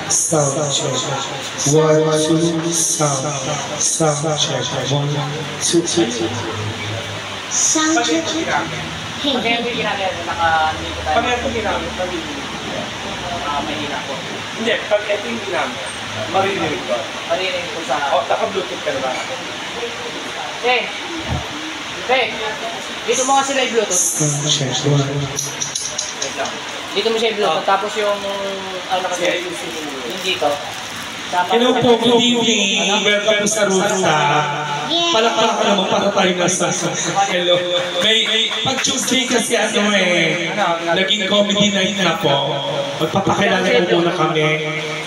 Sound check. 1, 2, sound. Sound check. 1, 2, 3. Sound check. Pag ito ginagawa, naka-nito tayo. Pag ito ginamit, mahina po. hindi, pag ito yung ginamit, maririnig ko. Maririnig po sa... O, naka-bluetooth ka naman. Eh! Eh! Dito mo kasi may Bluetooth. Sound check. 1. Wait lang. Dito mo siya yung Bluetooth, tapos yung... ano kasi? Yung dito. Hello po, good evening. Welcome sa rooftop. Palakpakan naman para tayo nasa. Hello. Pag Tuesday kasi naging comedy night na po. Magpapakilala po muna kami.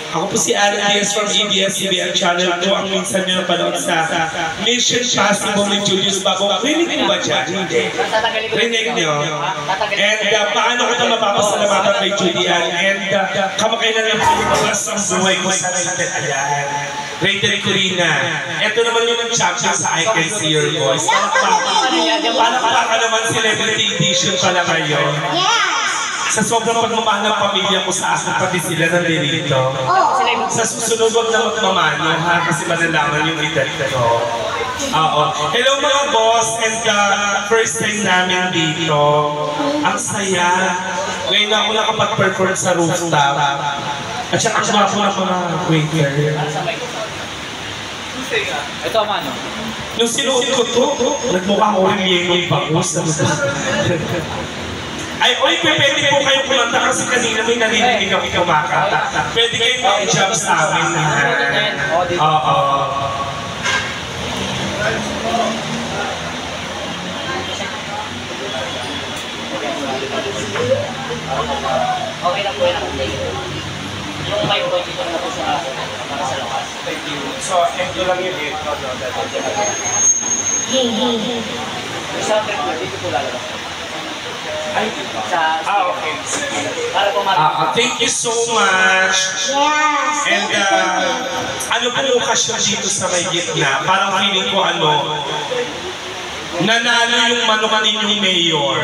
Ako po si Alan Diaz from ABS-CBN Channel po. Ang minsan nyo napanood sa Mission Possible ni Julius Bago. Rinig mo ba dyan? Hindi. Rinig nyo. And paano ko ito mapapasalamatan kay Julian? And kamakailan lang po yung mga sa buhay ko sa rated. Ayan. Rated Corina. Ito naman yung champion sa I Can See Your Voice. Palakpakan naman celebrity edition pala ngayon. Sa sobrang pagmamahal ng pamilya ko sa akin, pati sila nandito. Sa susunod, wag na magmamano, ha? Kasi malalaman yung edad ko. Oo. Hello mga boss, and first time namin dito. Ang saya. Ngayon ako nakapag-perform sa rooftop. At saka ako na mga waiter. Ito, mano. Nung sinuot ko to, nagmukha ko rin yung bangus. Ay, oy, pwede po kayong kumanta kasi kanina may narinig ako kumakanta. Pwede kayong mag-jump sa amin na. Oo. Okay na po yun. Yung mic ko, dito na po sa para sa lakas. Thank you. So, ito lang yun eh. Sa dito po lalabas. Ay, okay. Para po Thank you so much. And ano po yung okasyon dito sa may gitna? Parang feeling ko nanalo yung manungan ninyong mayor.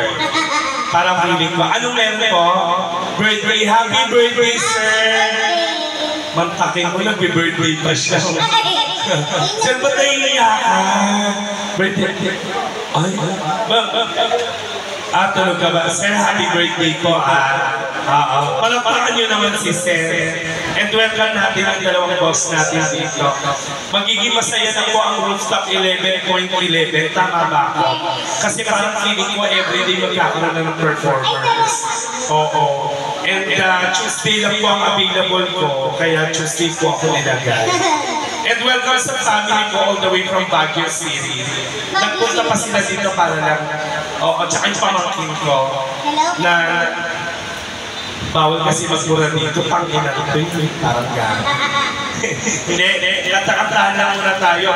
Parang feeling ko. Anong meron po? Birthday. Happy birthday, sir! Mantakin mo, nagbe-birthday pa siya. Sir, ba't naiiyak ka? Birthday. Ay, tulog ka ba? Sir, happy birthday po, Palakpakan nyo naman si Sir. And welcome natin ang dalawang boss natin dito. Magiging masaya na po ang rooftop 11.11. Tama ba ako? Kasi parang feeling ko everyday magkakaroon ng performers. Oo. And Tuesday lang po ang available ko. Kaya Tuesday po ako nilagay. And welcome sa family ko all the way from Baguio City. Nagpunta pa sila dito para lang. At saka yung pamangkin ko. Na bawal kasi magmura dito. Pang-ina ito yung parang gano'n. Hindi. Kantahan lang muna tayo.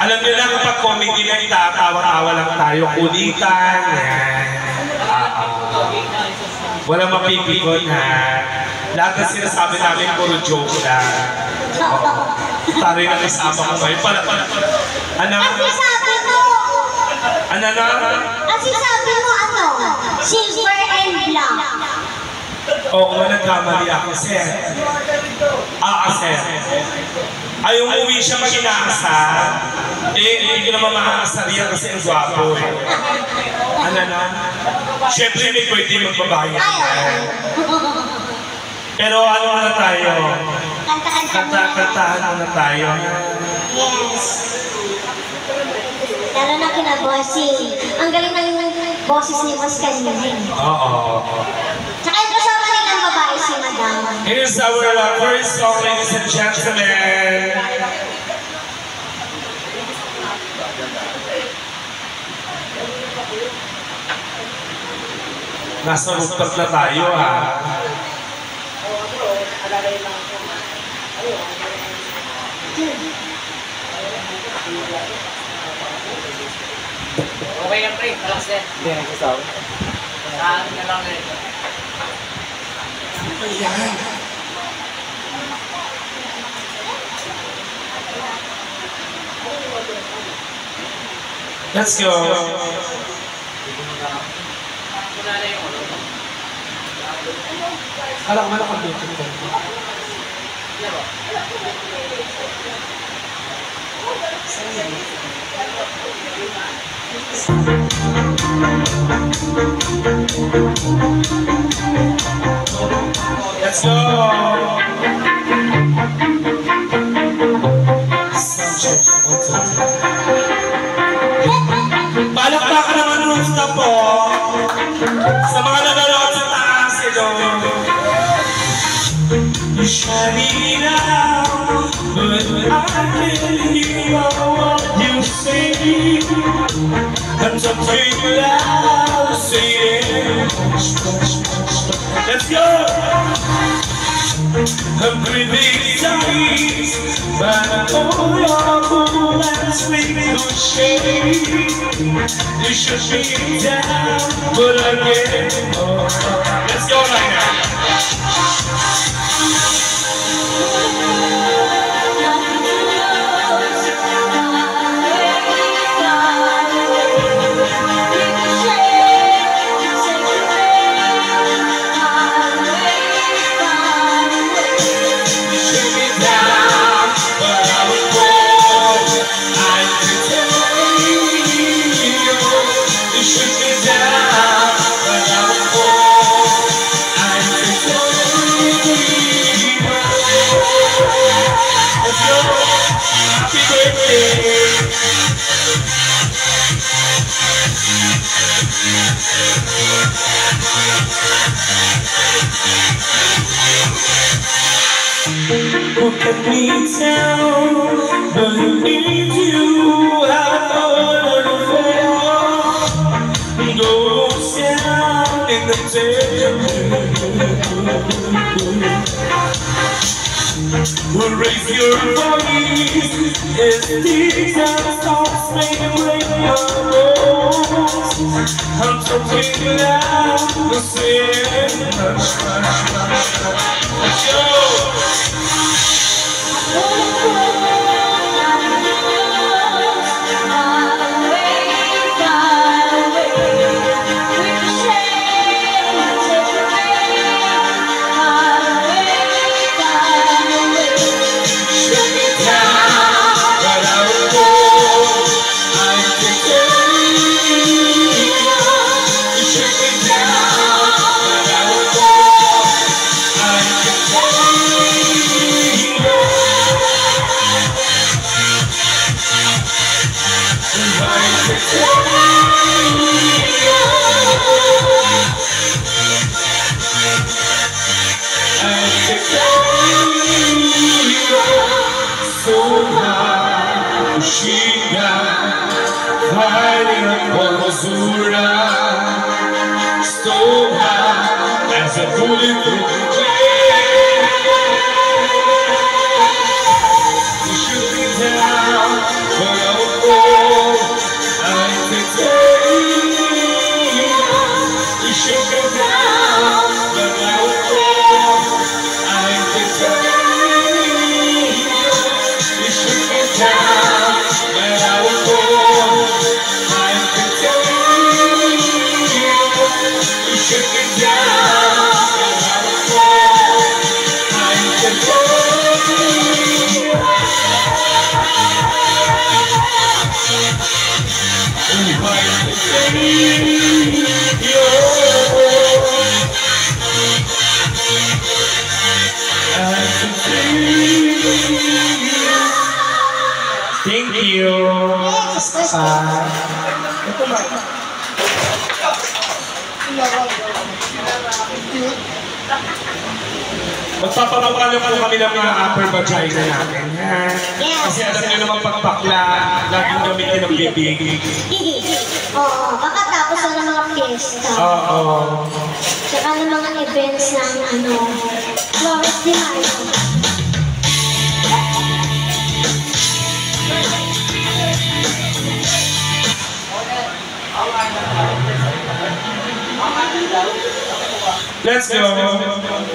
Alam nyo lang kapag comedy na itatawa-tawa lang tayo. Kulitan. Walang mapipikon ha. Lahat na sinasabi namin puro joke lang. Tari na isama ko ngayon. Ano? Sabi mo! Ano na? Kasi sabi mo silver and black. Oo, nagkamali ako, sir. Sir. Ay, umuwi siya pag inaasar. Hindi ko naman makaasar yan kasi ang gwapo. Ano na? Siyempre, may pwede magbabayad. Pero ano na tayo? Kantahan na tayo. Yes. Lalo na kina Bossy. Ang galing ng boses ni Boss kanina. Oo. Tsaka yung kasama nilang babae si Madam. Here's our first song, ladies and gentlemen. Nasa rooftop na tayo, ha? Okay lang, pre. Relax din. Hindi, nagsasawa. Saan na lang na ito? Ayan. Let's go. Kunala yung Alam ko ang beautiful. Let's go! Palakpakan naman rooftop po. Sa mga nanonood sa taas, ito. You're shining out, but I can't hear what you say. I'm something loud, saying, let's go! I'm breathing tight, but all your bullets make no shade. You should be down, but I can't. Let's go right now. Look at me down, but I need you out of the goes down in the We'll raise your voice as these songs make your bones. I'm talking loud, the same. Let's go! So high as a bullet through the air. You shoot me down, but I will fall. I can take you shoot me down, but I will fall. I can take you shoot me down, but I will fall. I can take you shoot me down, but I will fall. I can take you. Thank you. Magpapapakalo po kami ng mga upper vagina natin. Kasi alam nyo naman pag bakla, laging gamitin ng bibig. Oo, makatapos na ng mga fiesta. Oo. Tsaka ng mga events ng Flores de Mayo. Let's go. Go, go, go.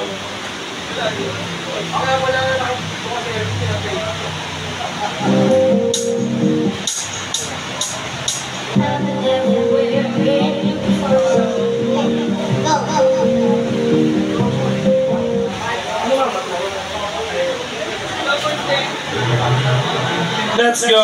Let's go.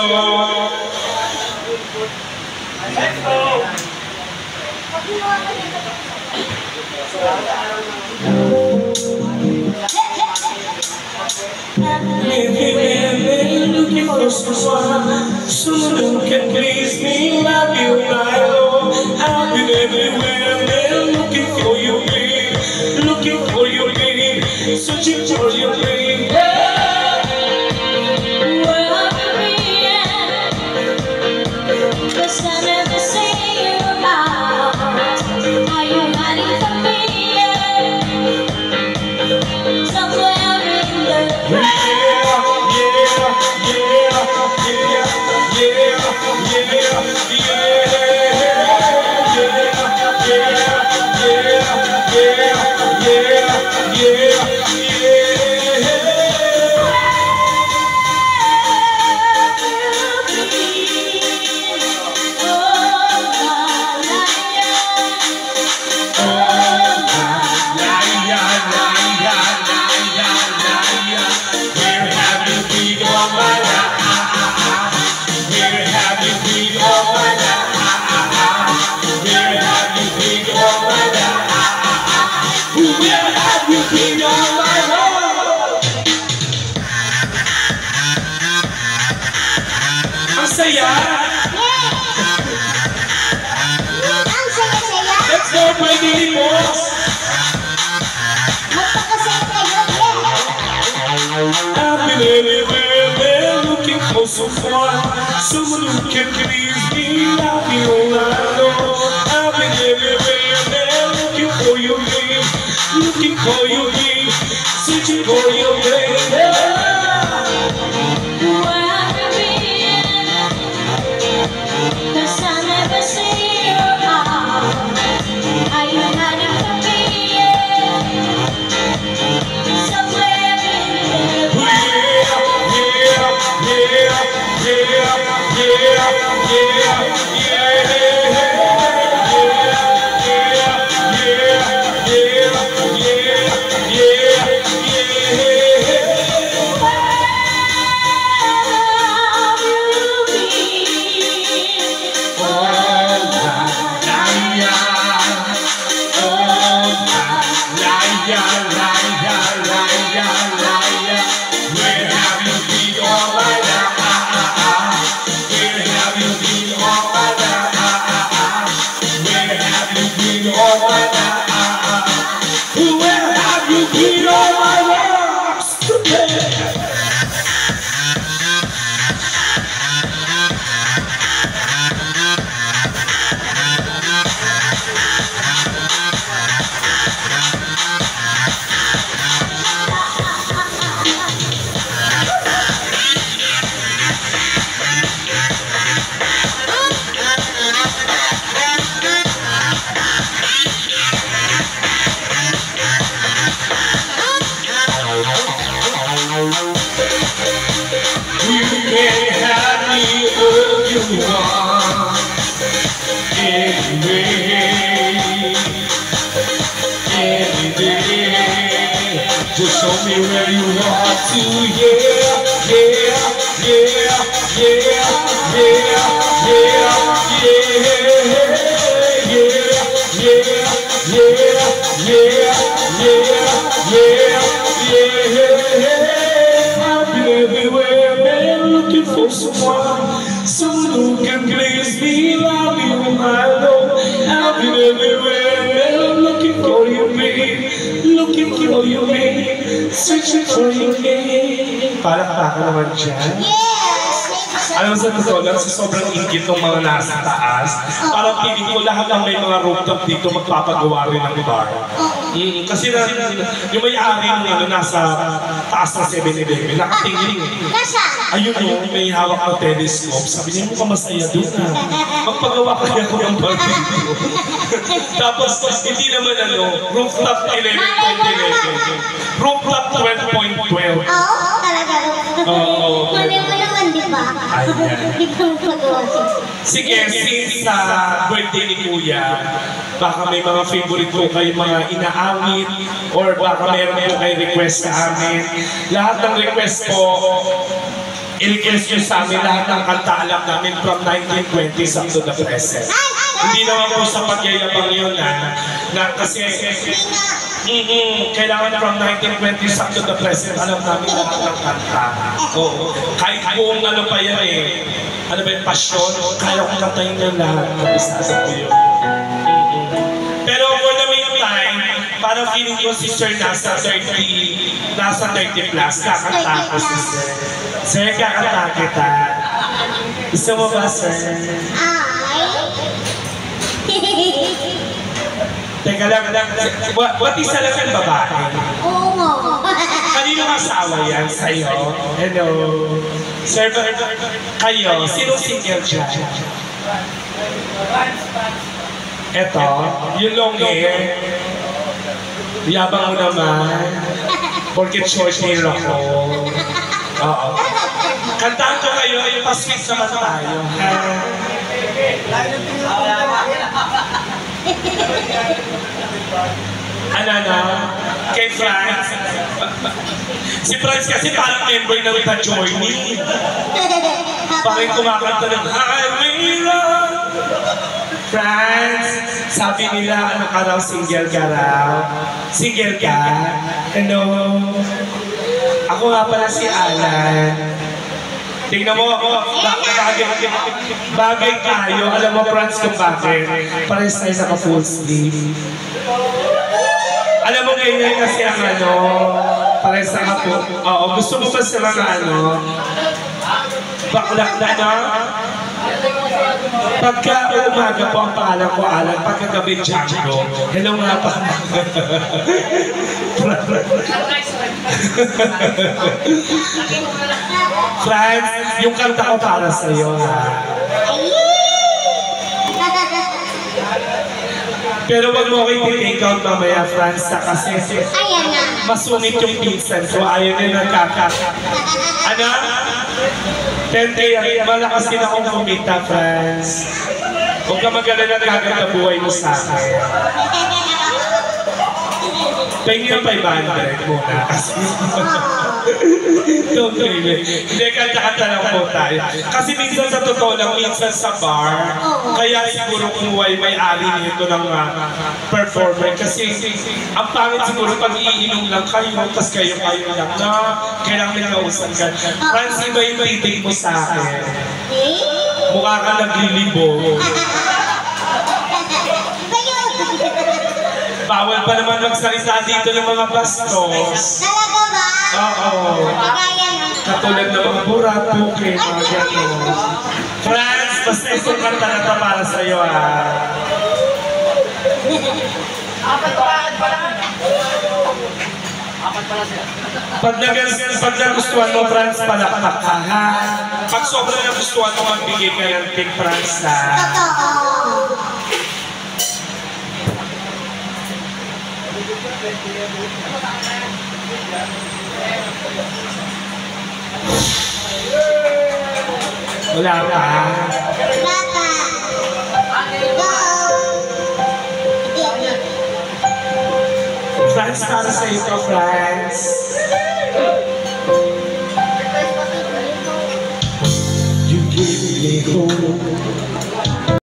Looking for someone who can please me, love you, I know. I've been everywhere, man, looking for you, babe. Looking for you, babe. Searching for you, babe. Where have you been? 'Cause I never see you out. Are you ready for me? Somewhere in the Saya. Ang saya-saya. Let's go, my baby boss. Magpakasaya kayo. I've been everywhere, looking for someone who can please me, love you, I know. I've been everywhere, looking for you, babe. Looking for you, babe. Searching for you, babe. Just show me where you want to, yeah, yeah, yeah, yeah, yeah, yeah, yeah. I've been everywhere, man, looking for someone who can please me, love you, I know. I've been everywhere, man, looking for you, babe. Looking for you, babe. Searching for you, babe. Palakpakan naman dyan. Alam mo sa totoo lang, sa sobrang ingit ng mga nasa taas, parang piling ko lahat ng may mga rooftop dito magpapagawa rin ng bar. Kasi yung may-ari nyo nasa taas ng 7-Eleven, nakatingin. Ayun yung may hawak ng telescope. Sabi niya, mukhang masaya doon na. Magpagawa kaya ko ng bar dito. Tapos, hindi naman rooftop 11.11. Rooftop 12.12. Oo, talaga. Oo. Mali mo naman, di ba? Hindi ko magpagawa siya. Sige, since sa birthday ni Kuya, baka may mga favorite po kayo mga inaawit or baka meron po kayo request sa amin. Lahat ng request po, i-request nyo sa amin lahat ng kanta alam namin from 1920s up to the present. Hindi naman po sa pagyayabang yun na kasi kailangan from 1920s up to the present alam namin lahat ng kanta. Oo. Kahit buong ano pa yan ano ba yung passion, kaya kong kantayin nyo lahat. Bisasa ko yun. Pero for the meantime, parang feeling ko si Sir nasa 30 plus, kakanta ko si Sir. Sir, kakanta kita. Gusto mo ba, Sir? Teka lang, ba't isa lang ang babae? Oo. Kanino asawa yan sa'yo? Hello? Sir, kayo, sinong single dyan? Eto, yung long hair. Yabang mo naman. Porkit short hair ako. Oo. Kantaan ko kayo, yung pa-sweet naman tayo. Ano? Kay Franz? Si Franz kasi parang member ng The Journey. Parang kumakanta ng Highway Road. Franz, sabi nila, ano ka raw, single ka raw? Single ka? Ano? Ako nga pala si Alan. Tingnan mo ako, bagay tayo. Alam mo, Franz, kung bakit? Pares tayo naka-full sleeve. Alam mo, ganyan kasi ang ano, pares naka-full. Oo, gusto mo ba sa mga ano? Baklak na na? Pagka umaga po ang pangalan ko, Alan, pagkagabi Django. Hello nga pa. Franz, yung kanta ko para sa'yo, ha? Pero wag mo ko i-take out mamaya, Franz, kasi masungit yung pinsan ko. Ayaw na nagkakat. Ano? 10 malakas din akong kumita, Franz. Huwag ka mag-alala, gaganda buhay mo sa akin. Pahingin ng 500 muna kasi. Hindi, kanta-kanta lang po tayo. Kasi minsan sa totoo lang, minsan sa bar, kaya siguro kumuha yung may-ari nito ng performer. Kasi ang pangit siguro pag iinom lang kayo, tapos kayo lang na kailangan may kausap ka. Franz, iba yung titig mo sa akin. Mukha ka naglilibo. Bawal pa naman magsalita dito ng mga bastos. Talaga ba? Oo. Katulad ng mga burato, kay mga gano'n. Franz, basta isang kanta na ito para sa'yo, ha? Apat pa lang. Apat pala sila. Pag nagustuhan mo, Franz, palakpak ka, ha? Pag sobrang nagustuhan mo, magbigay ka ng King Franz, ha? Totoo. Wala pa. Bata. Go. Franz, para sa ito, Franz. You give me hope.